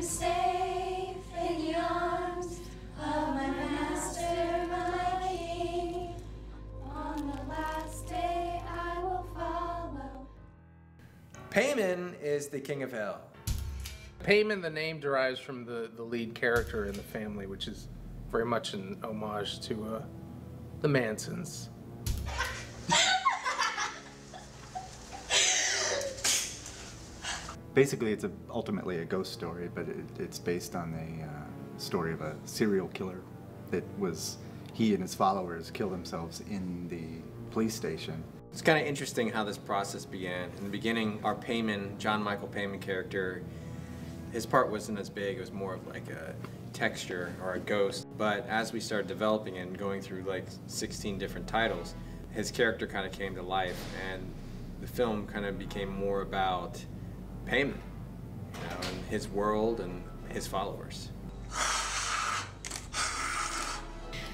safe in the arms of my master, my king. On the last day I will follow. Paimon is the king of hell. Paimon, the name derives from the lead character in the family, which is very much an homage to the Mansons. Basically, it's ultimately a ghost story, but it's based on a story of a serial killer that he and his followers killed themselves in the police station. It's kind of interesting how this process began. In the beginning, our Paimon, John Michael Paimon character, his part wasn't as big. It was more of like a texture or a ghost. But as we started developing it and going through like 16 different titles, his character kind of came to life, and the film kind of became more about Paimon, and his world and his followers.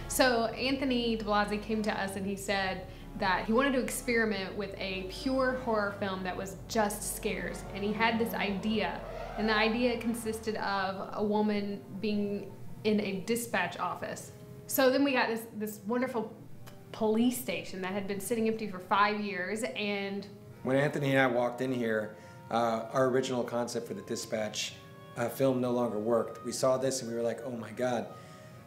So Anthony DeBlasi came to us and he said that he wanted to experiment with a pure horror film that was just scares, and he had this idea, and the idea consisted of a woman being in a dispatch office. So then we got this wonderful police station that had been sitting empty for 5 years, and when Anthony and I walked in here, our original concept for the dispatch film no longer worked. We saw this and we were like, oh my God,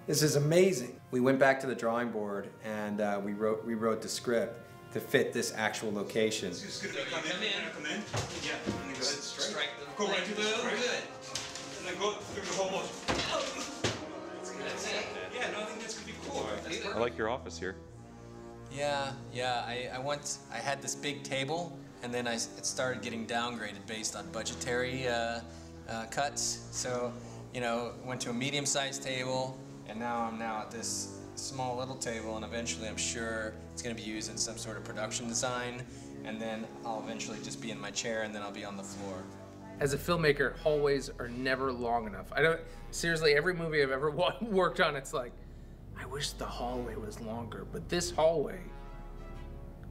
this is amazing. We went back to the drawing board and we wrote the script to fit this actual location. Come in. Yeah. And then go strike. Go right to the good. And then go through the whole motion. That's it. Yeah, no, I think that's gonna be cool. I like your office here. Yeah. I had this big table, and then it started getting downgraded based on budgetary cuts. So, went to a medium-sized table, and now I'm at this small little table, and eventually I'm sure it's going to be used in some sort of production design, and then I'll eventually just be in my chair, and then I'll be on the floor. As a filmmaker, hallways are never long enough. Seriously, every movie I've ever worked on, it's like, I wish the hallway was longer, but this hallway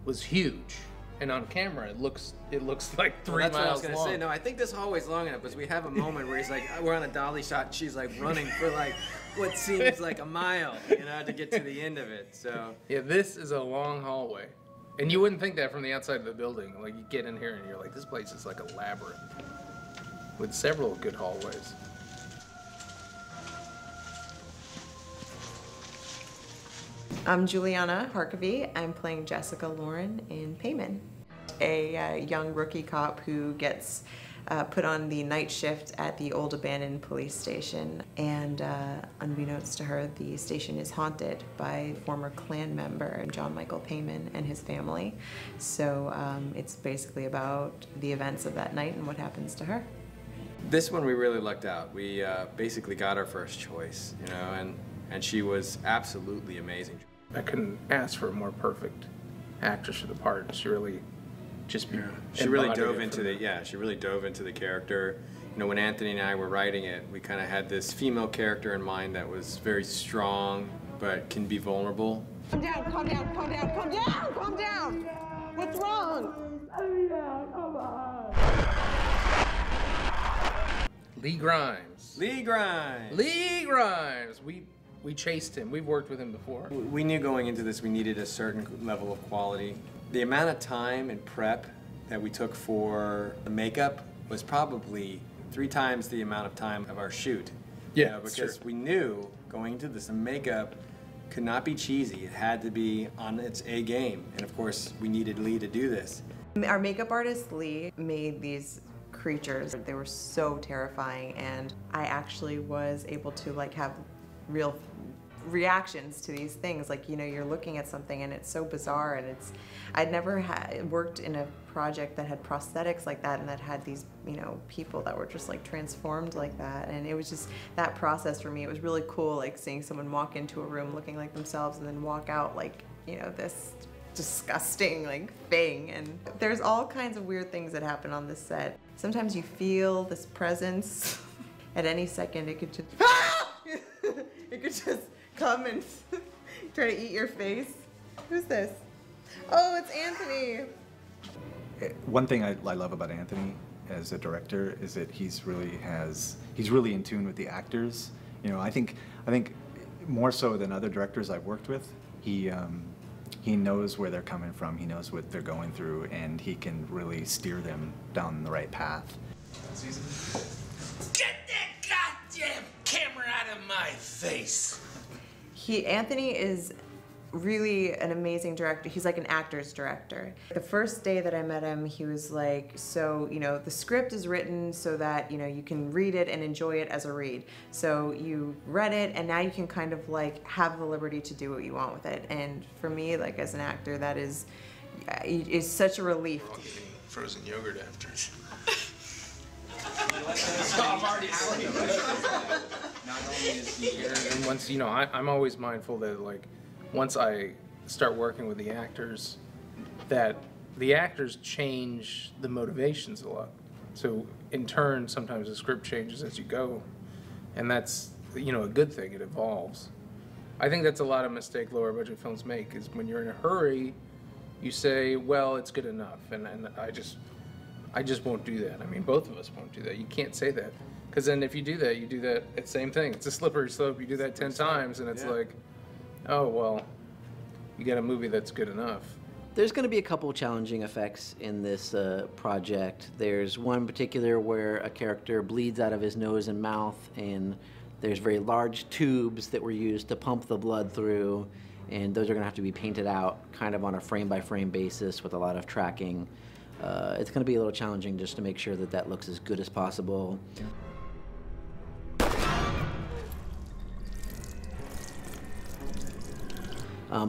was huge. And on camera, it looks like 3 miles long. That's what I was gonna say. No, I think this hallway's long enough, because we have a moment where he's like, we're on a dolly shot, and she's like running for like what seems like a mile, to get to the end of it. So yeah, this is a long hallway, and you wouldn't think that from the outside of the building. Like, you get in here and you're like, this place is like a labyrinth with several good hallways. I'm Juliana Harkavy. I'm playing Jessica Lauren in Paimon, a young rookie cop who gets put on the night shift at the old abandoned police station, and unbeknownst to her, the station is haunted by former Klan member John Michael Paimon and his family. So it's basically about the events of that night and what happens to her. this one we really lucked out. We basically got our first choice, and she was absolutely amazing. I couldn't ask for a more perfect actress for the part. She really she really dove into the character. When Anthony and I were writing it, we kind of had this female character in mind that was very strong but can be vulnerable. Calm down, calm down, calm down, calm down, calm down. What's wrong? Lee Grimes. Lee Grimes. Lee Grimes. We chased him. We've worked with him before. We knew going into this we needed a certain level of quality. The amount of time and prep that we took for the makeup was probably 3 times the amount of time of our shoot. Yeah, because we knew going into this, the makeup could not be cheesy. It had to be on its A game. And of course, we needed Lee to do this. Our makeup artist, Lee, made these creatures. They were so terrifying, and I actually was able to have real reactions to these things. You're looking at something and it's so bizarre, and I'd never worked in a project that had prosthetics like that and that had these, people that were just transformed like that. And it was just that process for me. It was really cool, seeing someone walk into a room looking like themselves and then walk out this disgusting thing. And there's all kinds of weird things that happen on this set. Sometimes you feel this presence. At any second it could just it could just come and try to eat your face. Who's this? Oh, it's Anthony. One thing I love about Anthony as a director is that he's really in tune with the actors. You know, I think more so than other directors I've worked with, he knows where they're coming from, he knows what they're going through, and he can really steer them down the right path. Get that goddamn camera out of my face! Anthony is really an amazing director. He's like an actor's director. The first day that I met him, he was like, so, you know, the script is written so that, you know, you can read it and enjoy it as a read. So you read it and now you can kind of like have the liberty to do what you want with it. And for me, like as an actor, that is such a relief. I'll give you frozen yogurt after. And once, you know, I'm always mindful that like, once I start working with the actors, that the actors change the motivations a lot. So in turn, sometimes the script changes as you go, and that's, you know, a good thing. It evolves. I think that's a lot of mistake lower budget films make, is when you're in a hurry, you say, well, it's good enough, and I just won't do that. I mean, both of us won't do that. You can't say that, because then if you do that, it's the same thing. It's a slippery slope. You do that 10 times, and it's like, oh, well, you got a movie that's good enough. There's going to be a couple challenging effects in this project. There's one in particular where a character bleeds out of his nose and mouth, and there's very large tubes that were used to pump the blood through, and those are going to have to be painted out kind of on a frame-by-frame basis with a lot of tracking. It's going to be a little challenging just to make sure that that looks as good as possible.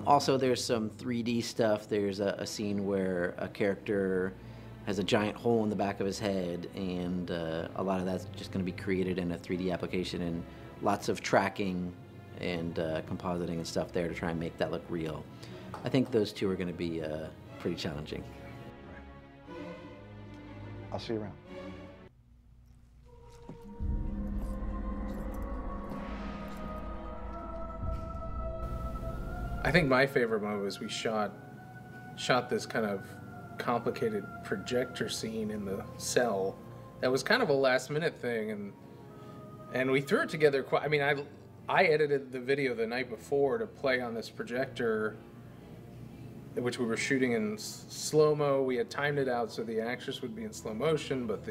Also, there's some 3D stuff. There's a scene where a character has a giant hole in the back of his head, and a lot of that's just going to be created in a 3D application, and lots of tracking and compositing and stuff there to try and make that look real. I think those two are going to be pretty challenging. I'll see you around. I think my favorite moment was we shot this kind of complicated projector scene in the cell. That was kind of a last-minute thing, and we threw it together quite. I mean, I edited the video the night before to play on this projector, which we were shooting in slow-mo. We had timed it out so the actress would be in slow motion, but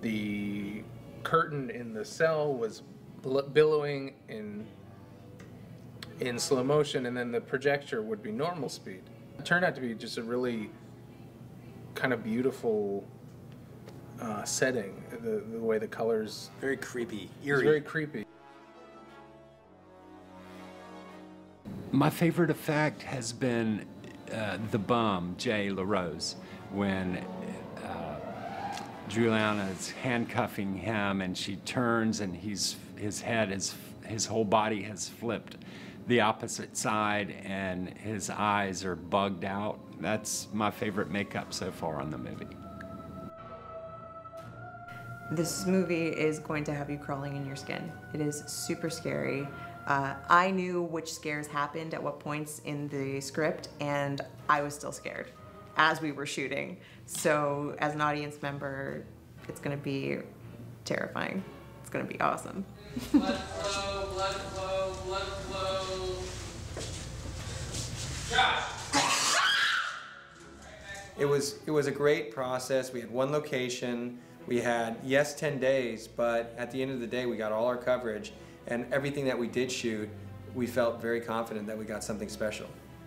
the curtain in the cell was billowing in slow motion, and then the projector would be normal speed. It turned out to be just a really kind of beautiful setting. The way the colors, very creepy, eerie. Very creepy. My favorite effect has been the bum, Jay LaRose, when Juliana's handcuffing him and she turns and his whole body has flipped the opposite side and his eyes are bugged out. That's my favorite makeup so far on the movie. This movie is going to have you crawling in your skin. It is super scary. I knew which scares happened at what points in the script, and I was still scared as we were shooting. So as an audience member, it's gonna be terrifying. It's gonna be awesome. Blood flow, blood flow, blood flow. Josh! It was a great process. We had one location. We had, yes, 10 days, but at the end of the day, we got all our coverage, and everything that we did shoot, we felt very confident that we got something special.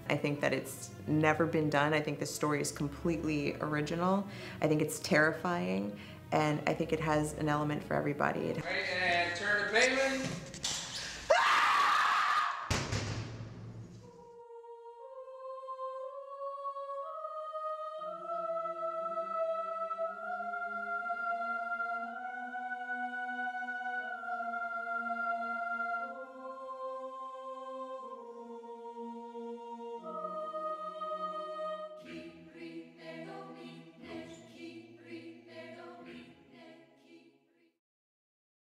I think that it's never been done. I think the story is completely original. I think it's terrifying, and I think it has an element for everybody. Right, and turn to payment.